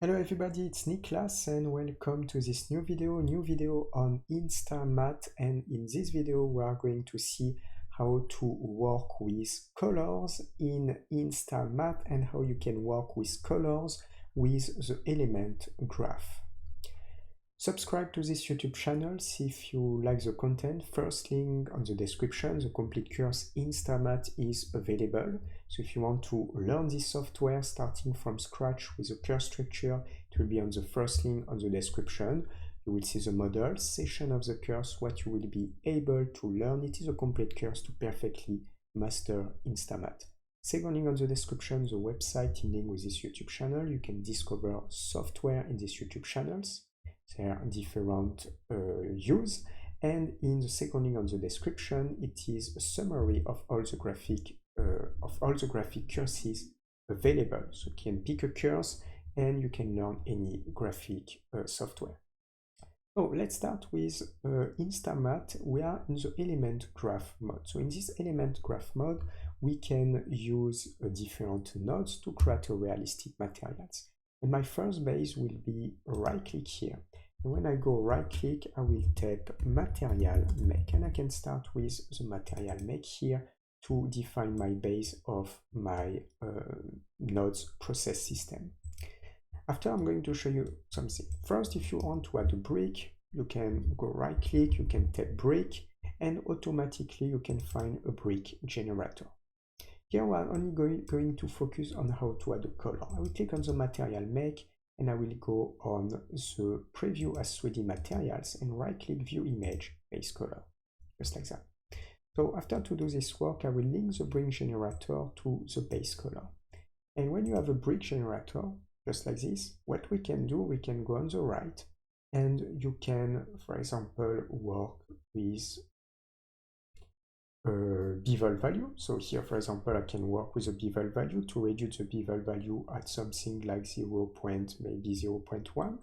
Hello everybody, it's Niklas and welcome to this new video on InstaMAT. And in this video we are going to see how to work with colors in InstaMAT and how you can work with colors with the element graph. Subscribe to this YouTube channel if you like the content. First link on the description. The complete course InstaMAT is available. So if you want to learn this software starting from scratch with the course structure, it will be on the first link on the description. You will see the model section of the course, what you will be able to learn. It is a complete course to perfectly master InstaMAT. Second link on the description, the website in link with this YouTube channel. You can discover software in these YouTube channels. There are different views, and in the second link on the description, it is a summary of all the graphic courses available. So you can pick a course and you can learn any graphic software. So let's start with InstaMAT. We are in the element graph mode. So in this element graph mode, we can use different nodes to create a realistic materials. And my first base will be right click here. And when I go right click, I will type material make, and I can start with the material make here to define my base of my nodes process system. After, I'm going to show you something. First, if you want to add a brick, you can go right click, you can type brick, and automatically you can find a brick generator. Here we are only going to focus on how to add a color. I will click on the material make, and I will go on the preview as 3D materials and right click view image base color, just like that. So after to do this work, I will link the brick generator to the base color. And when you have a brick generator, just like this, what we can do, we can go on the right and you can, for example, work with bevel value. So here, for example, I can work with a bevel value to reduce the bevel value at something like 0.1,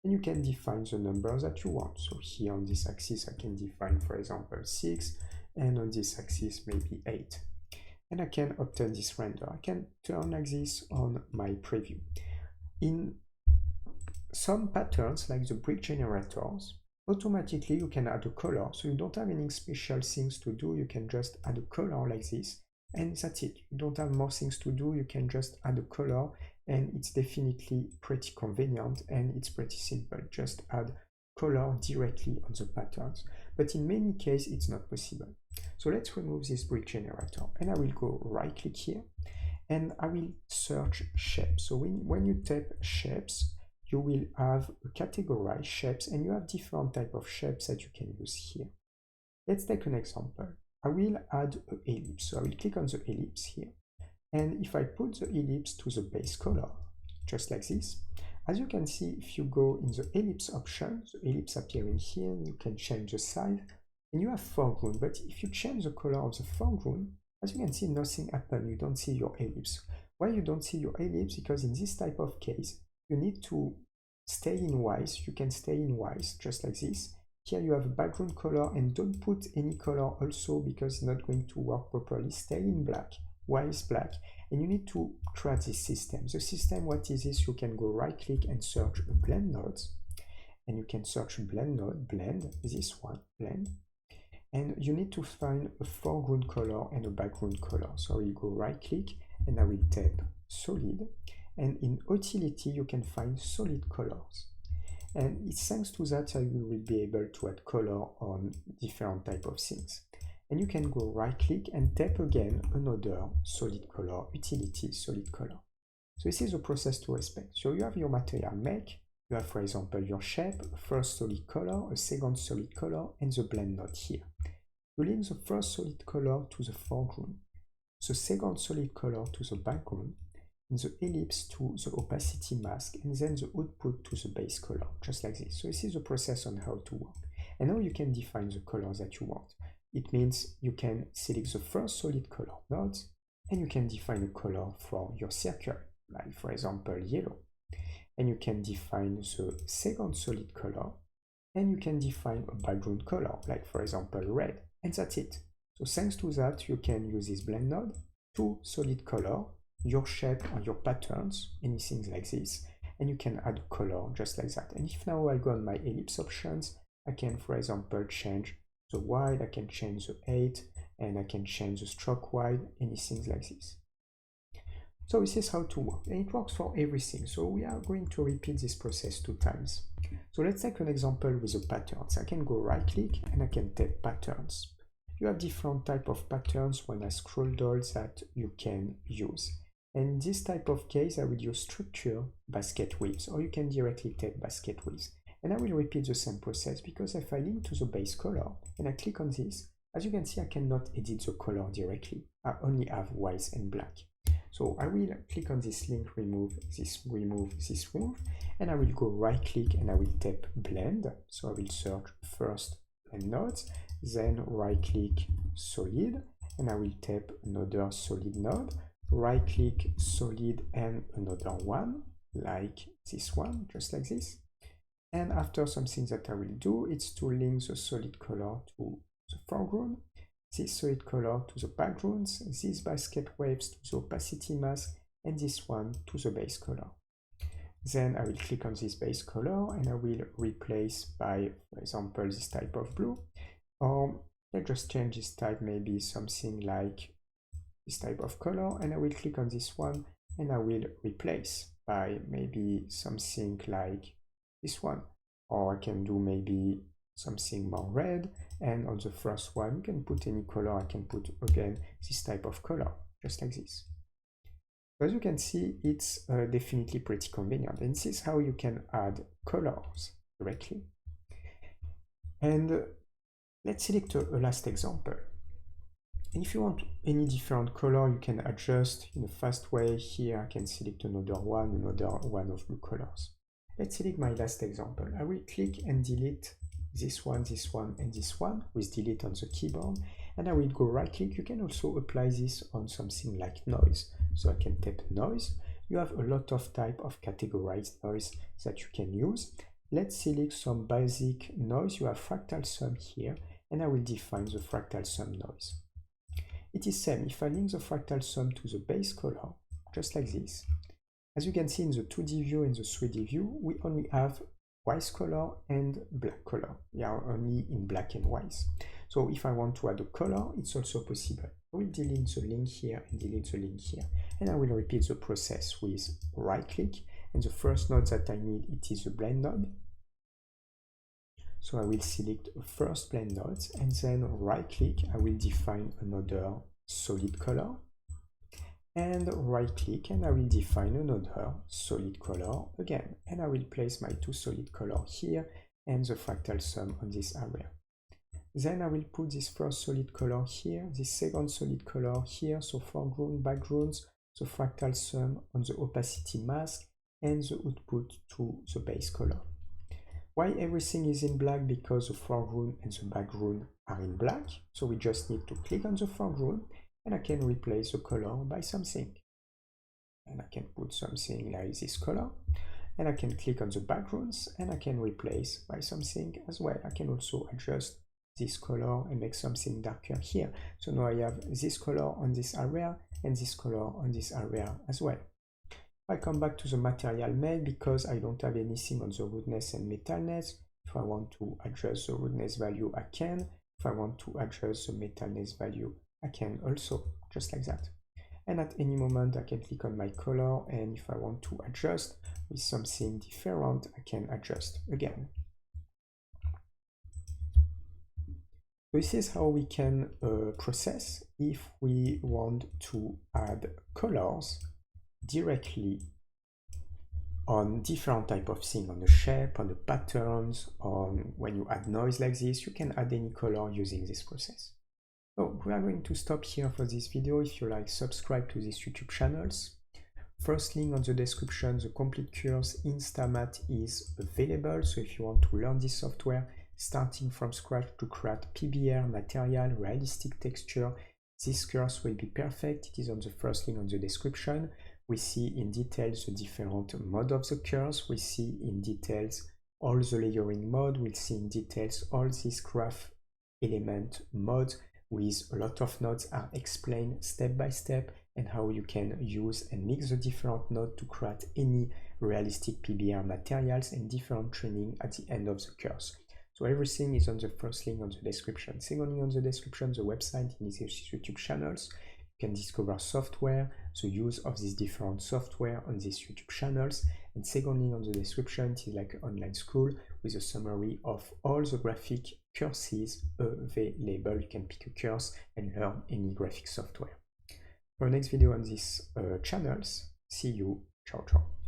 and you can define the number that you want. So here on this axis, I can define, for example, 6, and on this axis, maybe 8. And I can obtain this render. I can turn like this on my preview. In some patterns, like the brick generators, automatically you can add a color, so you don't have any special things to do. You can just add a color like this, and that's it. You don't have more things to do. You can just add a color, and it's definitely pretty convenient and it's pretty simple. Just add color directly on the patterns, but in many cases it's not possible. So let's remove this brick generator, and I will go right click here and I will search shape. So when you type shapes, you will have categorized shapes, and you have different type of shapes that you can use here. Let's take an example. I will add an ellipse. So I will click on the ellipse here. And if I put the ellipse to the base color, just like this, as you can see, if you go in the ellipse option, the ellipse appearing here, you can change the size, and you have foreground. But if you change the color of the foreground, as you can see, nothing happens. You don't see your ellipse. Why you don't see your ellipse? Because in this type of case, you need to stay in white. You can stay in white, just like this. Here you have a background color, and don't put any color also because it's not going to work properly. Stay in black, white is black, and you need to create this system. The system, what is this? You can go right click and search a blend node, and you can search blend node, blend, this one, blend, and you need to find a foreground color and a background color. So I will go right click and I will type solid. And in utility, you can find solid colors. And it's thanks to that you will be able to add color on different type of things. And you can go right click and type again another solid color, utility solid color. So this is a process to respect. So you have your material make, you have, for example, your shape, a first solid color, a second solid color, and the blend node here. You link the first solid color to the foreground, the second solid color to the background, the ellipse to the opacity mask, and then the output to the base color, just like this. So this is the process on how to work. And now you can define the colors that you want. It means you can select the first solid color node, and you can define a color for your circle, like for example yellow. And you can define the second solid color, and you can define a background color, like for example red, and that's it. So thanks to that, you can use this blend node to solid color your shape or your patterns, anything like this, and you can add a color just like that. And if now I go on my ellipse options, I can, for example, change the wide, I can change the height, and I can change the stroke wide, anything like this. So this is how to work, and it works for everything. So we are going to repeat this process 2 times. So let's take an example with the patterns. I can go right click and I can tap patterns. You have different type of patterns when I scroll down that you can use. And in this type of case, I will use structure basket width, or you can directly tap basket width. And I will repeat the same process, because if I link to the base color and I click on this, as you can see, I cannot edit the color directly. I only have white and black. So I will click on this link, remove, and I will go right click and I will tap blend. So I will search first blend nodes, then right click solid, and I will tap another solid node, right click solid and another one, like this one, just like this. And after, something that I will do, it's to link the solid color to the foreground, this solid color to the backgrounds, these basket waves to the opacity mask, and this one to the base color. Then I will click on this base color and I will replace by, for example, this type of blue, or let's just change this type, maybe something like this type of color, and I will click on this one and I will replace by maybe something like this one, or I can do maybe something more red, and on the first one you can put any color. I can put again this type of color, just like this. As you can see, it's definitely pretty convenient, and this is how you can add colors directly. And let's select a last example. And if you want any different color, you can adjust in a fast way. Here I can select another one of blue colors. Let's select my last example. I will click and delete this one, and this one with delete on the keyboard, and I will go right click. You can also apply this on something like noise. So I can tap noise. You have a lot of type of categorized noise that you can use. Let's select some basic noise. You have fractal sum here, and I will define the fractal sum noise. It is same if I link the fractal sum to the base color, just like this. As you can see in the 2D view and the 3D view, we only have white color and black color. We are only in black and white. So if I want to add a color, it's also possible. I will delete the link here and delete the link here. And I will repeat the process with right click. And the first node that I need, it is the blend node. So I will select a first blend node, and then right click, I will define another solid color. And right click and I will define another solid color again, and I will place my 2 solid color here and the fractal sum on this area. Then I will put this first solid color here, this second solid color here, so foreground, backgrounds, the fractal sum on the opacity mask, and the output to the base color. Why everything is in black? Because the foreground and the background are in black, so we just need to click on the foreground, and I can replace the color by something. And I can put something like this color, and I can click on the backgrounds and I can replace by something as well. I can also adjust this color and make something darker here. So now I have this color on this area and this color on this area as well. I come back to the material made, because I don't have anything on the rudeness and metalness. If I want to adjust the rudeness value, I can. If I want to adjust the metalness value, I can also, just like that. And at any moment I can click on my color, and if I want to adjust with something different, I can adjust again. This is how we can process if we want to add colors directly on different type of thing, on the shape, on the patterns, on when you add noise like this, you can add any color using this process. So we are going to stop here for this video. If you like, subscribe to these YouTube channels. First link on the description, the complete course InstaMAT is available. So if you want to learn this software, starting from scratch to create PBR, material, realistic texture, this course will be perfect. It is on the first link on the description. We see in details the different modes of the course. We see in details all the layering mode. We'll see in details all these graph element modes, with a lot of nodes are explained step by step, and how you can use and mix the different nodes to create any realistic PBR materials, and different training at the end of the course. So everything is on the first link on the description. Second link on the description, the website and these YouTube channels. You can discover software, the use of these different software on these YouTube channels. And second link on the description is like an online school with a summary of all the graphic courses available. You can pick a course and learn any graphic software. For the next video on these channels, see you. Ciao, ciao.